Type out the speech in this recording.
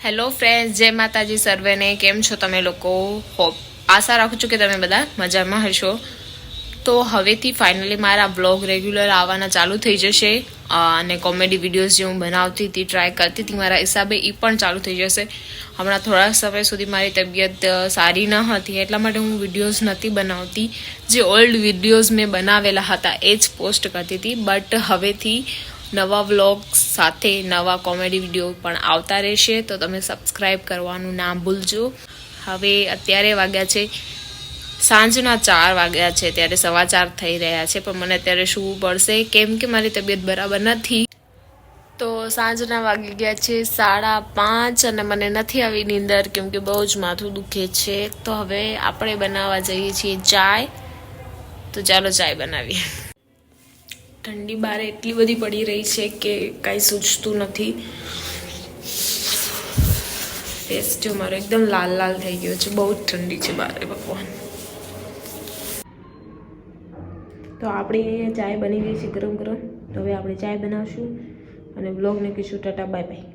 Hello friends, જય માતાજી સર્વેને. કેમ છો તમે લોકો? હોપ આશા રાખું છું કે તમે બધા મજામાં હશો. તો હવેથી ફાઇનલી મારા બ્લોગ રેગ્યુલર આવવાના ચાલુ થઈ જશે અને કોમેડી વિડીયોઝ જે હું બનાવતી હતી, ટ્રાય કરતી હતી, મારા હિસાબે એ પણ ચાલુ થઈ જશે. હમણાં થોડા સમય સુધી મારી તબિયત સારી ન હતી, એટલા માટે હું વિડીયોઝ નથી બનાવતી. જે ઓલ્ડ વિડીયોઝ મેં બનાવેલા હતા એ જ પોસ્ટ કરતી હતી. બટ હવેથી નવા વ્લોગ્સ સાથે નવા કોમેડી વિડીયો પણ આવતા રહેશે, તો તમે સબસ્ક્રાઈબ કરવાનું ના ભૂલજો. હવે અત્યારે વાગ્યા છે સાંજના 4 વાગ્યા છે, ત્યારે 4:15 થઈ રહ્યા છે, પણ મને અત્યારે સૂવું પડશે કેમ કે મારી તબિયત બરાબર નથી. તો સાંજના વાગી ગયા છે 5:30 અને મને નથી આવી નીંદર કેમ કે બહુ જ માથું દુખે છે. તો હવે આપણે બનાવવા જઈએ છીએ ચાય. તો ચાલો ચાય બનાવીએ. ઠંડી બહાર એટલી બધી પડી રહી છે કે કાંઈ સૂચતું નથી. ફેસ જો મારો એકદમ લાલ લાલ થઈ ગયો છે, બહુ જ ઠંડી છે બહાર, ભગવાન. તો આપણે અહીંયા ચાય બની ગઈ છે ગરમ ગરમ. તો હવે આપણે ચાય બનાવશું અને બ્લોગને કહીશું ટાટા બાય બાય.